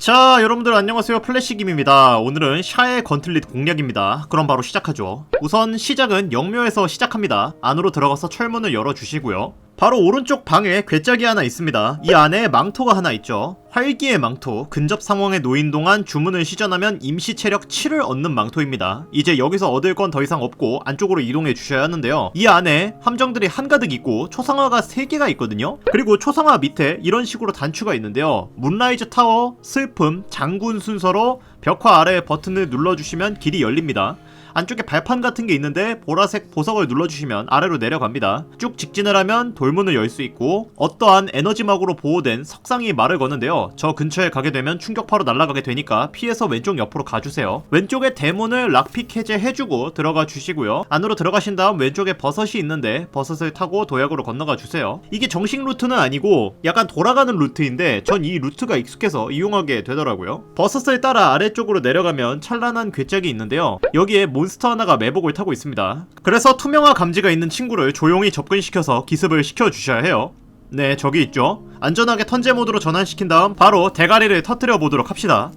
자, 여러분들 안녕하세요. 플래시김입니다. 오늘은 샤의 건틀릿 공략입니다. 그럼 바로 시작하죠. 우선 시작은 영묘에서 시작합니다. 안으로 들어가서 철문을 열어주시고요. 바로 오른쪽 방에 괴짝이 하나 있습니다. 이 안에 망토가 하나 있죠. 활기의 망토, 근접 상황에 놓인 동안 주문을 시전하면 임시 체력 7을 얻는 망토입니다. 이제 여기서 얻을 건 더 이상 없고 안쪽으로 이동해 주셔야 하는데요. 이 안에 함정들이 한가득 있고 초상화가 3개가 있거든요. 그리고 초상화 밑에 이런 식으로 단추가 있는데요. 문라이즈 타워, 슬픔, 장군 순서로 벽화 아래 버튼을 눌러주시면 길이 열립니다. 안쪽에 발판 같은 게 있는데 보라색 보석을 눌러주시면 아래로 내려갑니다. 쭉 직진을 하면 돌문을 열 수 있고 어떠한 에너지막으로 보호된 석상이 말을 거는데요. 저 근처에 가게 되면 충격파로 날아가게 되니까 피해서 왼쪽 옆으로 가주세요. 왼쪽에 대문을 락픽 해제해주고 들어가 주시고요. 안으로 들어가신 다음 왼쪽에 버섯이 있는데 버섯을 타고 도약으로 건너가 주세요. 이게 정식 루트는 아니고 약간 돌아가는 루트인데 전 이 루트가 익숙해서 이용하게 되더라고요. 버섯을 따라 아래쪽으로 내려가면 찬란한 괴짝이 있는데요. 여기에 몬스터 하나가 매복을 타고 있습니다. 그래서 투명화 감지가 있는 친구를 조용히 접근시켜서 기습을 시켜주셔야 해요. 네, 저기 있죠. 안전하게 턴제 모드로 전환시킨 다음 바로 대가리를 터뜨려 보도록 합시다.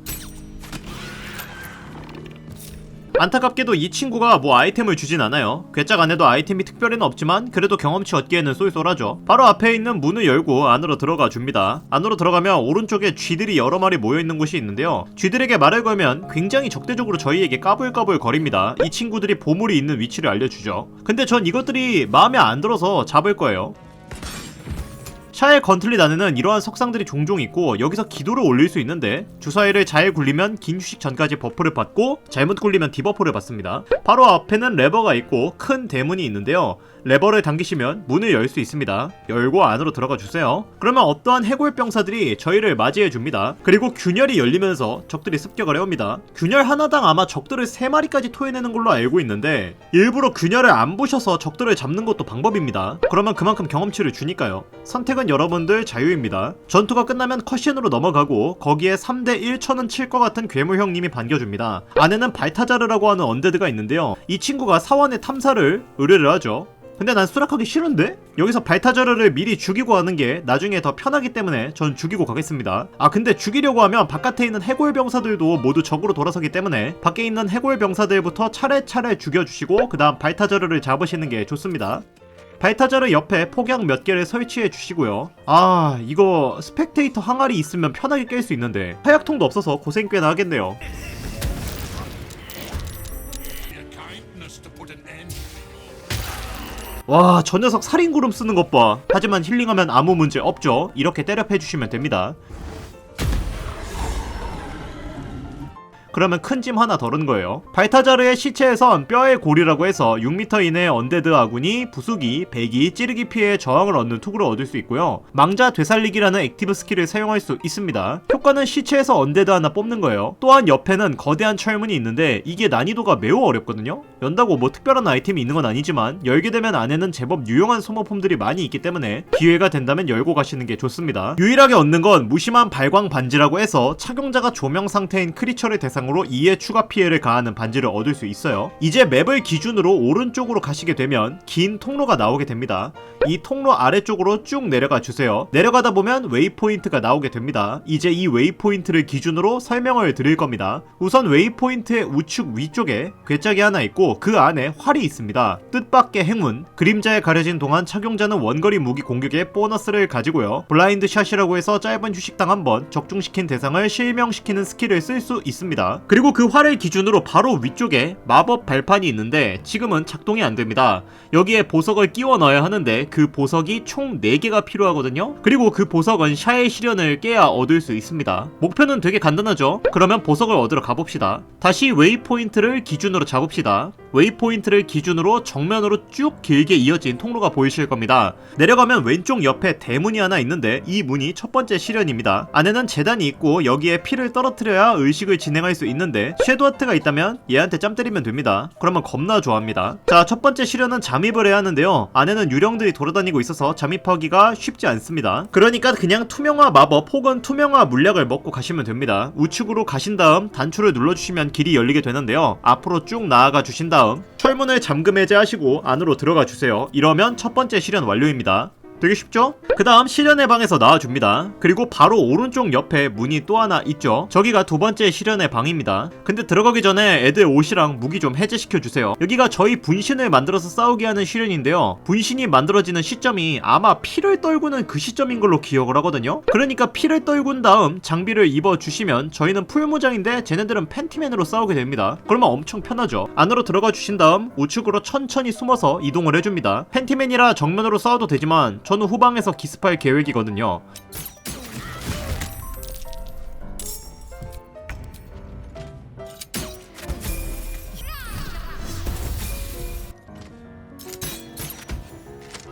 안타깝게도 이 친구가 뭐 아이템을 주진 않아요. 괴짝 안에도 아이템이 특별히는 없지만 그래도 경험치 얻기에는 쏠쏠하죠. 바로 앞에 있는 문을 열고 안으로 들어가 줍니다. 안으로 들어가면 오른쪽에 쥐들이 여러 마리 모여있는 곳이 있는데요. 쥐들에게 말을 걸면 굉장히 적대적으로 저희에게 까불까불 거립니다. 이 친구들이 보물이 있는 위치를 알려주죠. 근데 전 이것들이 마음에 안 들어서 잡을 거예요. 샤의 건틀릿 안에는 이러한 석상들이 종종 있고 여기서 기도를 올릴 수 있는데 주사위를 잘 굴리면 긴 휴식 전까지 버프를 받고 잘못 굴리면 디버프를 받습니다. 바로 앞에는 레버가 있고 큰 대문이 있는데요. 레버를 당기시면 문을 열 수 있습니다. 열고 안으로 들어가 주세요. 그러면 어떠한 해골병사들이 저희를 맞이해 줍니다. 그리고 균열이 열리면서 적들이 습격을 해옵니다. 균열 하나당 아마 적들을 3마리까지 토해내는 걸로 알고 있는데 일부러 균열을 안 부셔서 적들을 잡는 것도 방법입니다. 그러면 그만큼 경험치를 주니까요. 선택은 여러분들 자유입니다. 전투가 끝나면 컷신으로 넘어가고 거기에 3대 1천은 칠 것 같은 괴물 형님이 반겨줍니다. 안에는 발타자르라고 하는 언데드가 있는데요. 이 친구가 사원의 탐사를 의뢰를 하죠. 근데 난 수락하기 싫은데? 여기서 발타자르를 미리 죽이고 하는 게 나중에 더 편하기 때문에 전 죽이고 가겠습니다. 근데 죽이려고 하면 바깥에 있는 해골병사들도 모두 적으로 돌아서기 때문에 밖에 있는 해골병사들부터 차례차례 죽여주시고 그 다음 발타자르를 잡으시는 게 좋습니다. 발타자르 옆에 폭약 몇 개를 설치해 주시고요. 이거 스펙테이터 항아리 있으면 편하게 깰 수 있는데 화약통도 없어서 고생 꽤나 하겠네요. 와, 저 녀석 살인구름 쓰는 것 봐. 하지만 힐링하면 아무 문제 없죠. 이렇게 때려 패주시면 됩니다. 그러면 큰 짐 하나 덜은 거예요. 발타자르의 시체에선 뼈의 골이라고 해서 6m 이내의 언데드 아군이 부수기, 배기, 찌르기 피해에 저항을 얻는 투구를 얻을 수 있고요. 망자 되살리기라는 액티브 스킬을 사용할 수 있습니다. 효과는 시체에서 언데드 하나 뽑는 거예요. 또한 옆에는 거대한 철문이 있는데 이게 난이도가 매우 어렵거든요. 연다고 뭐 특별한 아이템이 있는 건 아니지만 열게 되면 안에는 제법 유용한 소모품들이 많이 있기 때문에 기회가 된다면 열고 가시는 게 좋습니다. 유일하게 얻는 건 무심한 발광 반지라고 해서 착용자가 조명 상태인 크리처를 대상으로 2의 추가 피해를 가하는 반지를 얻을 수 있어요. 이제 맵을 기준으로 오른쪽으로 가시게 되면 긴 통로가 나오게 됩니다. 이 통로 아래쪽으로 쭉 내려가 주세요. 내려가다 보면 웨이포인트가 나오게 됩니다. 이제 이 웨이포인트를 기준으로 설명을 드릴 겁니다. 우선 웨이포인트의 우측 위쪽에 괴짝이 하나 있고 그 안에 활이 있습니다. 뜻밖의 행운, 그림자에 가려진 동안 착용자는 원거리 무기 공격에 보너스를 가지고요. 블라인드 샷이라고 해서 짧은 휴식당 한번 적중시킨 대상을 실명시키는 스킬을 쓸 수 있습니다. 그리고 그 활을 기준으로 바로 위쪽에 마법 발판이 있는데 지금은 작동이 안됩니다. 여기에 보석을 끼워 넣어야 하는데 그 보석이 총 4개가 필요하거든요. 그리고 그 보석은 샤의 시련을 깨야 얻을 수 있습니다. 목표는 되게 간단하죠? 그러면 보석을 얻으러 가봅시다. 다시 웨이포인트를 기준으로 잡읍시다. 웨이포인트를 기준으로 정면으로 쭉 길게 이어진 통로가 보이실 겁니다. 내려가면 왼쪽 옆에 대문이 하나 있는데 이 문이 첫 번째 시련입니다. 안에는 재단이 있고 여기에 피를 떨어뜨려야 의식을 진행할 수 있는데 섀도우아트가 있다면 얘한테 짬 때리면 됩니다. 그러면 겁나 좋아합니다. 자, 첫 번째 시련은 잠입을 해야 하는데요. 안에는 유령들이 돌아다니고 있어서 잠입하기가 쉽지 않습니다. 그러니까 그냥 투명화 마법 혹은 투명화 물약을 먹고 가시면 됩니다. 우측으로 가신 다음 단추를 눌러주시면 길이 열리게 되는데요. 앞으로 쭉 나아가 주신 다음 철문을 잠금 해제하시고 안으로 들어가 주세요. 이러면 첫 번째 시련 완료입니다. 되게 쉽죠? 그 다음 시련의 방에서 나와줍니다. 그리고 바로 오른쪽 옆에 문이 또 하나 있죠. 저기가 두 번째 시련의 방입니다. 근데 들어가기 전에 애들 옷이랑 무기 좀 해제시켜주세요. 여기가 저희 분신을 만들어서 싸우게 하는 시련인데요. 분신이 만들어지는 시점이 아마 피를 떨구는 그 시점인 걸로 기억을 하거든요. 그러니까 피를 떨군 다음 장비를 입어주시면 저희는 풀무장인데 쟤네들은 팬티맨으로 싸우게 됩니다. 그러면 엄청 편하죠. 안으로 들어가 주신 다음 우측으로 천천히 숨어서 이동을 해줍니다. 팬티맨이라 정면으로 싸워도 되지만 저는 후방에서 기습할 계획이거든요.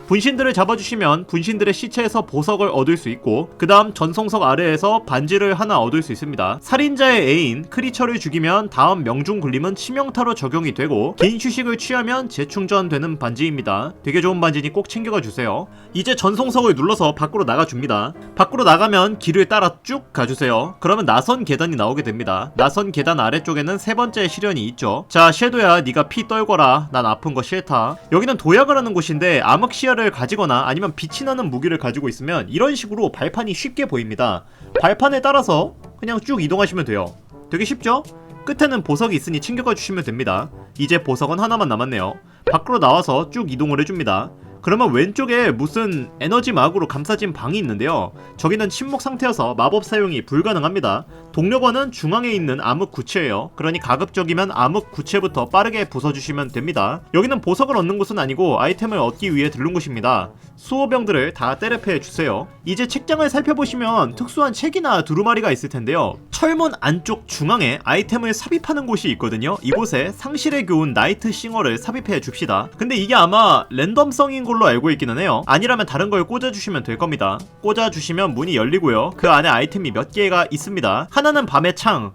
분신들을 잡아주시면 분신들의 시체에서 보석을 얻을 수 있고 그 다음 전송석 아래에서 반지를 하나 얻을 수 있습니다. 살인자의 애인 크리처를 죽이면 다음 명중 굴림은 치명타로 적용이 되고 긴 휴식을 취하면 재충전되는 반지입니다. 되게 좋은 반지니 꼭 챙겨가 주세요. 이제 전송석을 눌러서 밖으로 나가줍니다. 밖으로 나가면 길을 따라 쭉 가주세요. 그러면 나선 계단이 나오게 됩니다. 나선 계단 아래쪽에는 세 번째 시련이 있죠. 자, 섀도야, 네가 피 떨거라. 난 아픈 거 싫다. 여기는 도약을 하는 곳인데 암흑시야를 가지거나 아니면 빛이 나는 무기를 가지고 있으면 이런 식으로 발판이 쉽게 보입니다. 발판에 따라서 그냥 쭉 이동하시면 돼요. 되게 쉽죠? 끝에는 보석이 있으니 챙겨가 주시면 됩니다. 이제 보석은 하나만 남았네요. 밖으로 나와서 쭉 이동을 해줍니다. 그러면 왼쪽에 무슨 에너지 마구로 감싸진 방이 있는데요. 저기는 침묵 상태여서 마법 사용이 불가능합니다. 동료번은 중앙에 있는 암흑 구체예요. 그러니 가급적이면 암흑 구체부터 빠르게 부숴주시면 됩니다. 여기는 보석을 얻는 곳은 아니고 아이템을 얻기 위해 들른 곳입니다. 수호병들을 다 때려패 주세요. 이제 책장을 살펴보시면 특수한 책이나 두루마리가 있을 텐데요. 철문 안쪽 중앙에 아이템을 삽입하는 곳이 있거든요. 이곳에 상실의 교훈 나이트 싱어를 삽입해 줍시다. 근데 이게 아마 랜덤성인 걸로 알고 있기는 해요. 아니라면 다른 걸 꽂아주시면 될 겁니다. 꽂아주시면 문이 열리고요. 그 안에 아이템이 몇 개가 있습니다. 하나는 밤의 창,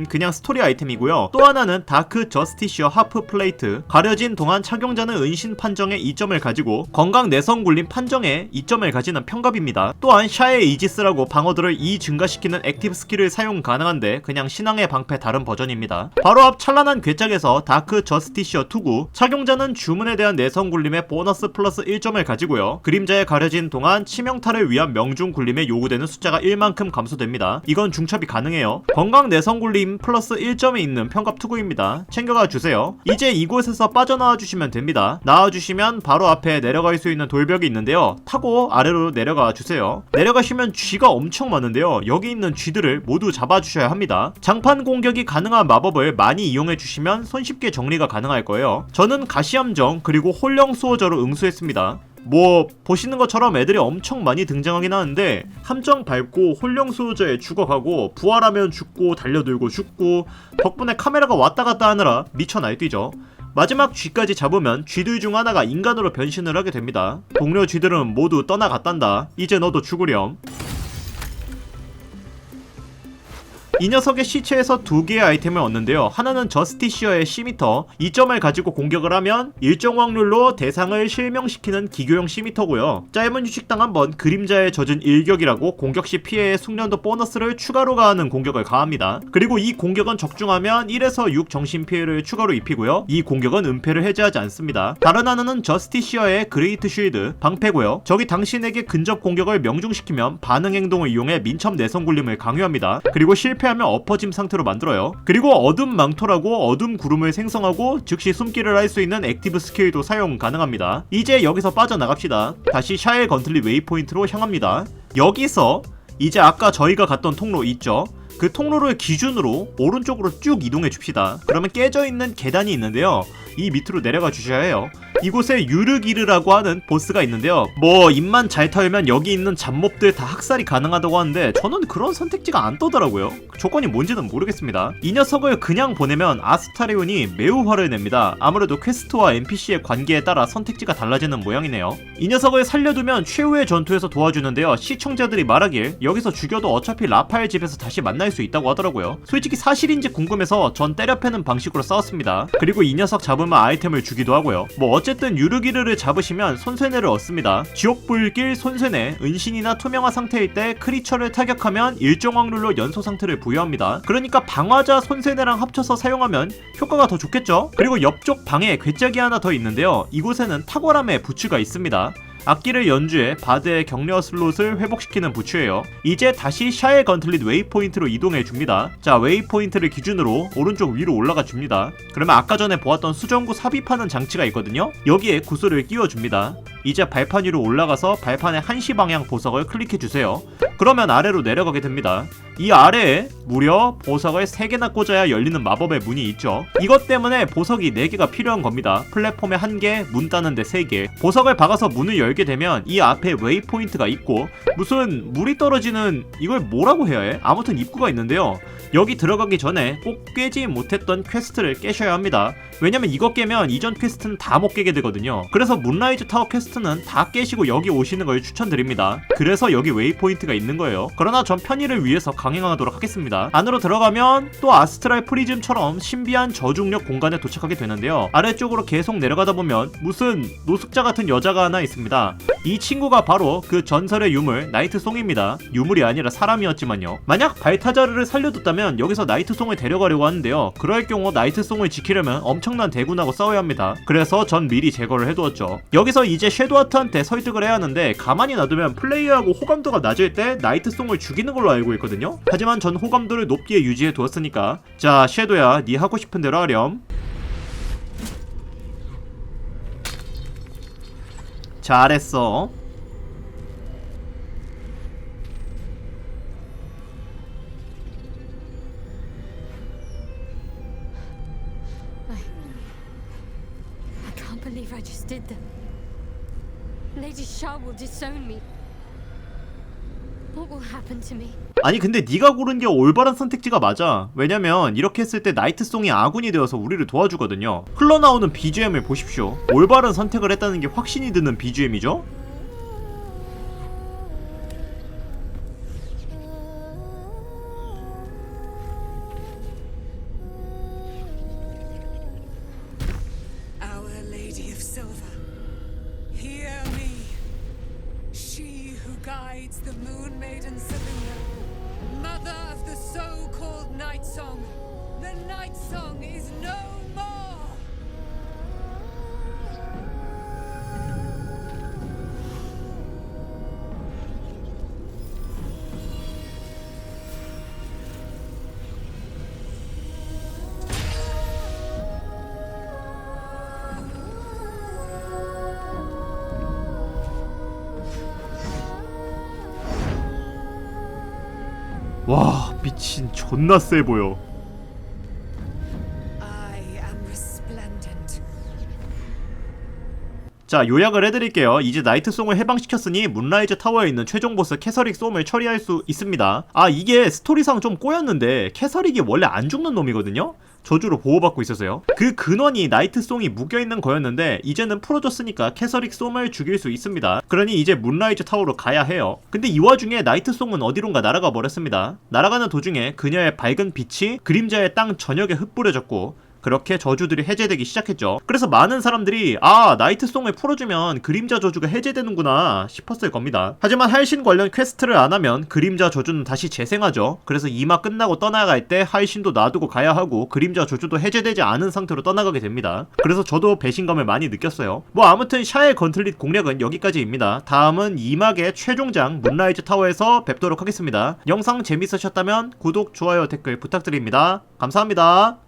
그냥 스토리 아이템이고요. 또 하나는 다크 저스티시어 하프 플레이트, 가려진 동안 착용자는 은신 판정에 2점을 가지고 건강 내성 굴림 판정에 2점을 가지는 평갑입니다. 또한 샤의 이지스라고 방어들을 2 증가시키는 액티브 스킬을 사용 가능한데 그냥 신앙의 방패 다른 버전입니다. 바로 앞 찬란한 괴짝에서 다크 저스티시어 투구, 착용자는 주문에 대한 내성 굴림의 보너스 플러스 1점을 가지고요. 그림자에 가려진 동안 치명타를 위한 명중 굴림에 요구되는 숫자가 1만큼 감소됩니다. 이건 중첩이 가능해요. 건강 내성 굴림 플러스 1점이 있는 평갑 투구입니다. 챙겨가 주세요. 이제 이곳에서 빠져나와 주시면 됩니다. 나와 주시면 바로 앞에 내려갈 수 있는 돌벽이 있는데요. 타고 아래로 내려가 주세요. 내려가시면 쥐가 엄청 많은데요. 여기 있는 쥐들을 모두 잡아주셔야 합니다. 장판 공격이 가능한 마법을 많이 이용해 주시면 손쉽게 정리가 가능할 거예요. 저는 가시함정 그리고 홀령 수호자로 응수했습니다. 뭐 보시는 것처럼 애들이 엄청 많이 등장하긴 하는데 함정 밟고 홀령 수호자에 죽어가고 부활하면 죽고 달려들고 죽고 덕분에 카메라가 왔다 갔다 하느라 미쳐 날뛰죠. 마지막 쥐까지 잡으면 쥐들 중 하나가 인간으로 변신을 하게 됩니다. 동료 쥐들은 모두 떠나갔단다. 이제 너도 죽으렴. 이 녀석의 시체에서 두 개의 아이템을 얻는데요. 하나는 저스티시어의 시미터, 2점을 가지고 공격을 하면 일정 확률로 대상을 실명시키는 기교용 시미터고요. 짧은 휴식당 한번 그림자에 젖은 일격이라고 공격 시 피해의 숙련도 보너스를 추가로 가하는 공격을 가합니다. 그리고 이 공격은 적중하면 1에서 6 정신 피해를 추가로 입히고요. 이 공격은 은폐를 해제하지 않습니다. 다른 하나는 저스티시어의 그레이트 쉴드, 방패고요. 적이 당신에게 근접 공격을 명중시키면 반응 행동을 이용해 민첩 내성 굴림을 강요합니다. 그리고 실패하면 엎어짐 상태로 만들어요. 그리고 어둠 망토라고 어둠 구름을 생성하고 즉시 숨기를 할 수 있는 액티브 스킬도 사용 가능합니다. 이제 여기서 빠져나갑시다. 다시 샤엘 건틀리 웨이포인트로 향합니다. 여기서 이제 아까 저희가 갔던 통로 있죠? 그 통로를 기준으로 오른쪽으로 쭉 이동해 줍시다. 그러면 깨져있는 계단이 있는데요. 이 밑으로 내려가 주셔야 해요. 이곳에 유르기르라고 하는 보스가 있는데요. 뭐 입만 잘 털면 여기 있는 잡몹들 다 학살이 가능하다고 하는데 저는 그런 선택지가 안 떠더라고요. 조건이 뭔지는 모르겠습니다. 이 녀석을 그냥 보내면 아스타리온이 매우 화를 냅니다. 아무래도 퀘스트와 NPC의 관계에 따라 선택지가 달라지는 모양이네요. 이 녀석을 살려두면 최후의 전투에서 도와주는데요. 시청자들이 말하길 여기서 죽여도 어차피 라파엘 집에서 다시 만날 수 있다고 하더라고요. 솔직히 사실인지 궁금해서 전 때려패는 방식으로 싸웠습니다. 그리고 이 녀석 잡으면 아이템을 주기도 하고요. 뭐 어쨌든 유르기르를 잡으시면 손쇠뇌를 얻습니다. 지옥불길 손쇠뇌, 은신이나 투명화 상태일 때 크리처를 타격하면 일정 확률로 연소 상태를 부여합니다. 그러니까 방화자 손쇠뇌랑 합쳐서 사용하면 효과가 더 좋겠죠? 그리고 옆쪽 방에 괴짝이 하나 더 있는데요. 이곳에는 탁월함의 부츠가 있습니다. 악기를 연주해 바드의 격려 슬롯을 회복시키는 부츠예요. 이제 다시 샤의 건틀릿 웨이포인트로 이동해줍니다. 자, 웨이포인트를 기준으로 오른쪽 위로 올라가 줍니다. 그러면 아까 전에 보았던 수정구 삽입하는 장치가 있거든요. 여기에 구슬을 끼워줍니다. 이제 발판 위로 올라가서 발판의 한시 방향 보석을 클릭해주세요. 그러면 아래로 내려가게 됩니다. 이 아래에 무려 보석을 3개나 꽂아야 열리는 마법의 문이 있죠. 이것 때문에 보석이 4개가 필요한 겁니다. 플랫폼에 1개, 문 따는데 3개. 보석을 박아서 문을 열게 되면 이 앞에 웨이포인트가 있고 무슨 물이 떨어지는, 이걸 뭐라고 해야 해? 아무튼 입구가 있는데요. 여기 들어가기 전에 꼭 깨지 못했던 퀘스트를 깨셔야 합니다. 왜냐면 이거 깨면 이전 퀘스트는 다 못 깨게 되거든요. 그래서 문라이즈 타워 퀘스트는 다 깨시고 여기 오시는 걸 추천드립니다. 그래서 여기 웨이포인트가 있는 거예요. 그러나 전 편의를 위해서 강행하도록 하겠습니다. 안으로 들어가면 또 아스트랄 프리즘처럼 신비한 저중력 공간에 도착하게 되는데요. 아래쪽으로 계속 내려가다 보면 무슨 노숙자 같은 여자가 하나 있습니다. 이 친구가 바로 그 전설의 유물 나이트송입니다. 유물이 아니라 사람이었지만요. 만약 발타자르를 살려뒀다면 여기서 나이트송을 데려가려고 하는데요. 그럴 경우 나이트송을 지키려면 엄청난 대군하고 싸워야 합니다. 그래서 전 미리 제거를 해두었죠. 여기서 이제 섀도하트한테 설득을 해야 하는데 가만히 놔두면 플레이어하고 호감도가 낮을 때 나이트송을 죽이는 걸로 알고 있거든요. 하지만 전 호감도를 높게 유지해 두었으니까 자, 섀도야, 네 하고 싶은 대로 하렴. 잘했어. I can't believe I just did that. Lady Shah will disown me. What will happen to me? 아니 근데 네가 고른 게 올바른 선택지가 맞아. 왜냐면 이렇게 했을 때 나이트송이 아군이 되어서 우리를 도와주거든요. 흘러나오는 BGM을 보십시오. 올바른 선택을 했다는 게 확신이 드는 BGM이죠? Our Lady of Silver, hear me. She who guides the Moon Maiden Selena, mother of the so-called Night Song. The Night Song is no more. 와, 미친, 존나 세 보여. I am resplendent. 자, 요약을 해드릴게요. 이제 나이트송을 해방시켰으니 문라이즈 타워에 있는 최종 보스 캐서릭 솜을 처리할 수 있습니다. 아, 이게 스토리상 좀 꼬였는데 캐서릭이 원래 안 죽는 놈이거든요? 저주로 보호받고 있어서요. 그 근원이 나이트송이 묶여있는 거였는데 이제는 풀어줬으니까 캐서릭 솜을 죽일 수 있습니다. 그러니 이제 문라이즈 타워로 가야 해요. 근데 이 와중에 나이트송은 어디론가 날아가 버렸습니다. 날아가는 도중에 그녀의 밝은 빛이 그림자의 땅 전역에 흩뿌려졌고 그렇게 저주들이 해제되기 시작했죠. 그래서 많은 사람들이 아, 나이트송을 풀어주면 그림자 저주가 해제되는구나 싶었을 겁니다. 하지만 할신 관련 퀘스트를 안 하면 그림자 저주는 다시 재생하죠. 그래서 이 막 끝나고 떠나갈 때 할신도 놔두고 가야 하고 그림자 저주도 해제되지 않은 상태로 떠나가게 됩니다. 그래서 저도 배신감을 많이 느꼈어요. 뭐 아무튼 샤의 건틀릿 공략은 여기까지입니다. 다음은 2막의 최종장 문라이즈 타워에서 뵙도록 하겠습니다. 영상 재밌으셨다면 구독, 좋아요, 댓글 부탁드립니다. 감사합니다.